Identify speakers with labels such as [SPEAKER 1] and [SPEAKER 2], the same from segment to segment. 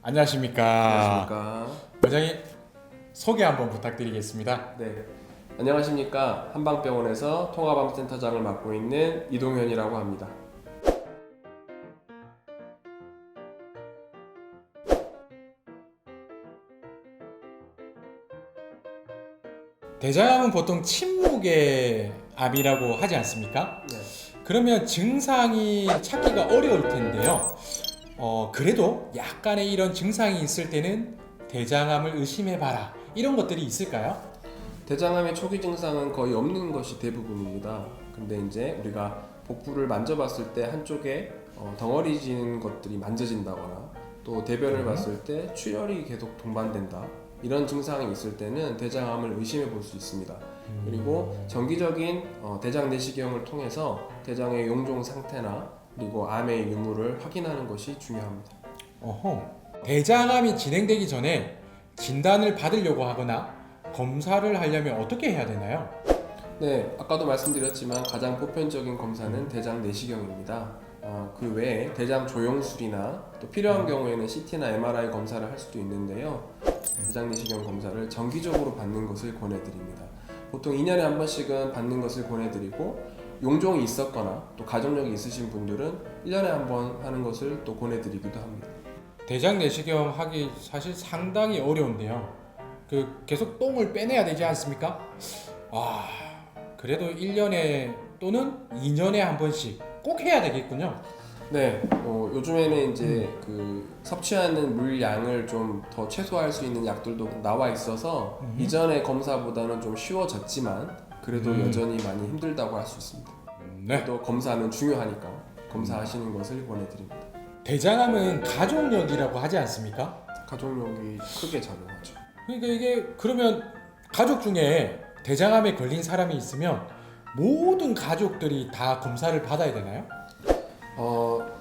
[SPEAKER 1] 안녕하십니까.
[SPEAKER 2] 안녕하십니까.
[SPEAKER 1] 원장님 소개 한번 부탁드리겠습니다.
[SPEAKER 2] 네. 안녕하십니까. 한방병원에서 통합암센터장을 맡고 있는 이동현이라고 합니다.
[SPEAKER 1] 대장암은 보통 침묵의 암이라고 하지 않습니까?
[SPEAKER 2] 네.
[SPEAKER 1] 그러면 증상이 찾기가 어려울 텐데요. 그래도 약간의 이런 증상이 있을 때는 대장암을 의심해봐라, 이런 것들이 있을까요?
[SPEAKER 2] 대장암의 초기 증상은 거의 없는 것이 대부분입니다. 근데 이제 우리가 복부를 만져봤을 때 한쪽에 덩어리진 것들이 만져진다거나 또 대변을 봤을 때 출혈이 계속 동반된다. 이런 증상이 있을 때는 대장암을 의심해 볼 수 있습니다. 그리고 정기적인 대장 내시경을 통해서 대장의 용종 상태나 그리고 암의 유무를 확인하는 것이 중요합니다.
[SPEAKER 1] 대장암이 진행되기 전에 진단을 받으려고 하거나 검사를 하려면 어떻게 해야 되나요?
[SPEAKER 2] 네, 아까도 말씀드렸지만 가장 보편적인 검사는 대장 내시경입니다. 그 외에 대장 조영술이나 또 필요한 경우에는 CT나 MRI 검사를 할 수도 있는데요. 대장 내시경 검사를 정기적으로 받는 것을 권해드립니다. 보통 2년에 한 번씩은 받는 것을 권해드리고 용종이 있었거나 또 가족력이 있으신 분들은 1년에 한 번 하는 것을 또 권해드리기도 합니다.
[SPEAKER 1] 대장 내시경 하기 사실 상당히 어려운데요. 계속 똥을 빼내야 되지 않습니까? 그래도 1년에 또는 2년에 한 번씩 꼭 해야 되겠군요.
[SPEAKER 2] 네, 요즘에는 이제 섭취하는 물량을 좀 더 최소화할 수 있는 약들도 나와 있어서 이전의 검사보다는 좀 쉬워졌지만 그래도 여전히 많이 힘들다고 할 수 있습니다.
[SPEAKER 1] 네.
[SPEAKER 2] 또 검사는 중요하니까 검사하시는 것을 권해드립니다.
[SPEAKER 1] 대장암은 가족력이라고 하지 않습니까?
[SPEAKER 2] 가족력이 크게 작용하죠.
[SPEAKER 1] 그러니까 이게 그러면 가족 중에 대장암에 걸린 사람이 있으면 모든 가족들이 다 검사를 받아야 되나요?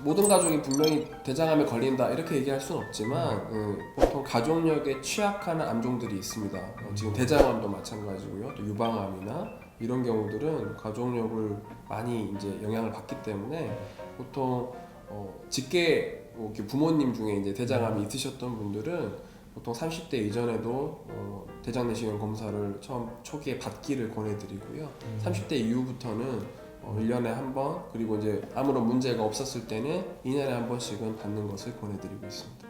[SPEAKER 2] 모든 가족이 분명히 대장암에 걸린다 이렇게 얘기할 수는 없지만 보통 가족력에 취약한 암종들이 있습니다. 지금 대장암도 마찬가지고요. 또 유방암이나 이런 경우들은 가족력을 많이 이제 영향을 받기 때문에 보통 직계 부모님 중에 이제 대장암이 있으셨던 분들은 보통 30대 이전에도 대장 내시경 검사를 초기에 받기를 권해드리고요. 30대 이후부터는 1년에 한 번, 그리고 이제 아무런 문제가 없었을 때는 2년에 한 번씩은 받는 것을 권해드리고 있습니다.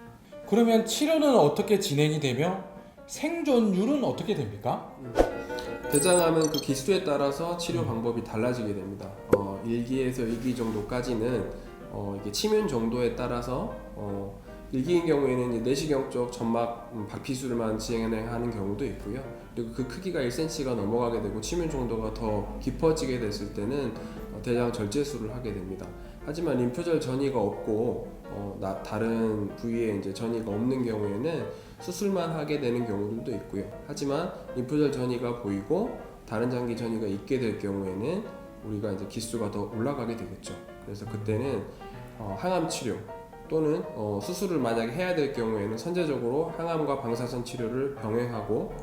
[SPEAKER 1] 그러면 치료는 어떻게 진행이 되며 생존율은 어떻게 됩니까?
[SPEAKER 2] 대장암은 그 기수에 따라서 치료 방법이 달라지게 됩니다. 1기에서 2기 정도까지는 이게 치명 정도에 따라서 1기인 경우에는 이제 내시경 쪽 점막 박피술만 진행하는 경우도 있고요. 그리고 그 크기가 1cm가 넘어가게 되고 치명 정도가 더 깊어지게 됐을 때는 대장 절제술을 하게 됩니다. 하지만 림프절 전이가 없고 다른 부위에 이제 전이가 없는 경우에는 수술만 하게 되는 경우들도 있고요. 하지만 림프절 전이가 보이고 다른 장기 전이가 있게 될 경우에는 우리가 이제 기수가 더 올라가게 되겠죠. 그래서 그때는 항암 치료 또는 수술을 만약에 해야 될 경우에는 선제적으로 항암과 방사선 치료를 병행하고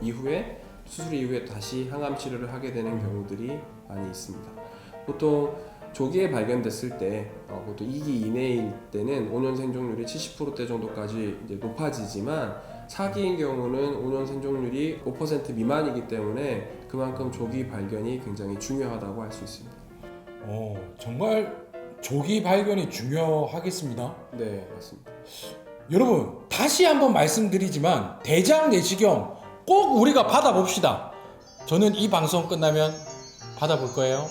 [SPEAKER 2] 수술 이후에 다시 항암 치료를 하게 되는 경우들이 많이 있습니다. 보통 조기에 발견됐을 때 보통 2기 이내일 때는 5년 생존율이 70%대 정도까지 이제 높아지지만 4기인 경우는 5년 생존율이 5% 미만이기 때문에 그만큼 조기 발견이 굉장히 중요하다고 할 수 있습니다.
[SPEAKER 1] 정말 조기 발견이 중요하겠습니다.
[SPEAKER 2] 네, 맞습니다.
[SPEAKER 1] 여러분, 다시 한번 말씀드리지만 대장 내시경 꼭 우리가 받아봅시다. 저는 이 방송 끝나면 받아볼 거예요.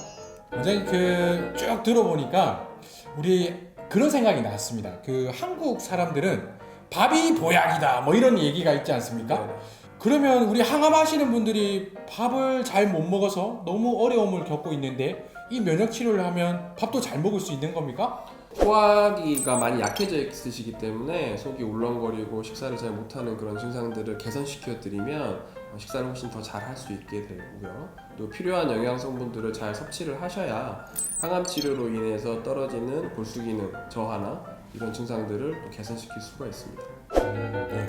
[SPEAKER 1] 원장님 쭉 들어보니까 우리 그런 생각이 났습니다. 한국 사람들은 밥이 보약이다 뭐 이런 얘기가 있지 않습니까?
[SPEAKER 2] 네.
[SPEAKER 1] 그러면 우리 항암하시는 분들이 밥을 잘 못 먹어서 너무 어려움을 겪고 있는데 이 면역 치료를 하면 밥도 잘 먹을 수 있는 겁니까?
[SPEAKER 2] 소화기가 많이 약해져 있으시기 때문에 속이 울렁거리고 식사를 잘 못하는 그런 증상들을 개선시켜 드리면 식사를 훨씬 더 잘 할 수 있게 되고요. 또 필요한 영양 성분들을 잘 섭취를 하셔야 항암 치료로 인해서 떨어지는 골수 기능 저하나 이런 증상들을 또 개선시킬 수가 있습니다.
[SPEAKER 1] 네.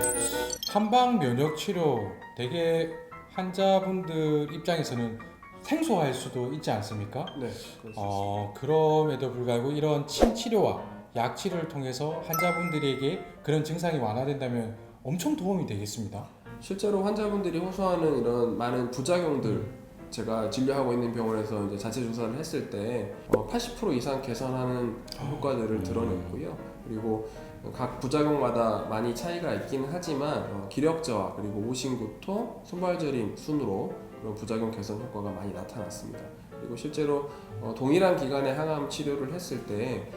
[SPEAKER 1] 한방 면역 치료 되게 환자분들 입장에서는 생소할 수도 있지 않습니까?
[SPEAKER 2] 네, 그럴 수 있습니다.
[SPEAKER 1] 그럼에도 불구하고 이런 침 치료와 약 치료를 통해서 환자분들에게 그런 증상이 완화된다면 엄청 도움이 되겠습니다.
[SPEAKER 2] 실제로 환자분들이 호소하는 이런 많은 부작용들, 제가 진료하고 있는 병원에서 이제 자체 조사를 했을 때 80% 이상 개선하는 효과들을 드러냈고요. 그리고 각 부작용마다 많이 차이가 있기는 하지만 기력 저하, 그리고 오심구토, 손발저림 순으로 그런 부작용 개선 효과가 많이 나타났습니다. 그리고 실제로 동일한 기간에 항암 치료를 했을 때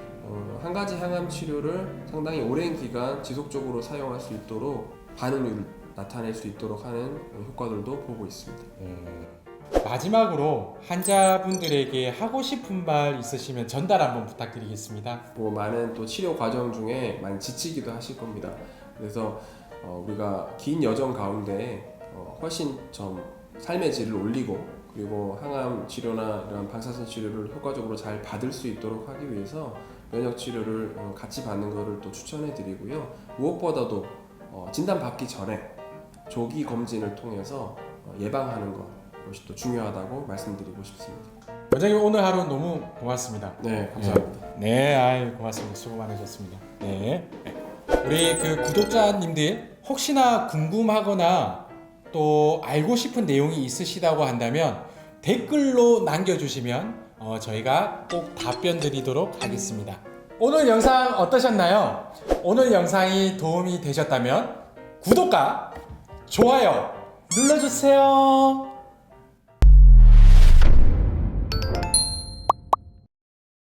[SPEAKER 2] 한 가지 항암 치료를 상당히 오랜 기간 지속적으로 사용할 수 있도록 반응률을 나타낼 수 있도록 하는 효과들도 보고 있습니다.
[SPEAKER 1] 마지막으로 환자분들에게 하고 싶은 말 있으시면 전달 한번 부탁드리겠습니다.
[SPEAKER 2] 뭐 많은 또 치료 과정 중에 많이 지치기도 하실 겁니다. 그래서 우리가 긴 여정 가운데 훨씬 좀 삶의 질을 올리고, 그리고 항암 치료나 이런 방사선 치료를 효과적으로 잘 받을 수 있도록 하기 위해서 면역 치료를 같이 받는 것을 또 추천해 드리고요. 무엇보다도 진단 받기 전에 조기 검진을 통해서 예방하는 것이 또 중요하다고 말씀드리고 싶습니다.
[SPEAKER 1] 원장님 오늘 하루 너무 고맙습니다.
[SPEAKER 2] 네, 감사합니다.
[SPEAKER 1] 네, 아이 고맙습니다. 수고 많으셨습니다. 네, 우리 그 구독자님들 혹시나 궁금하거나 또 알고 싶은 내용이 있으시다고 한다면 댓글로 남겨주시면 저희가 꼭 답변 드리도록 하겠습니다. 오늘 영상 어떠셨나요? 오늘 영상이 도움이 되셨다면 구독과 좋아요 눌러주세요.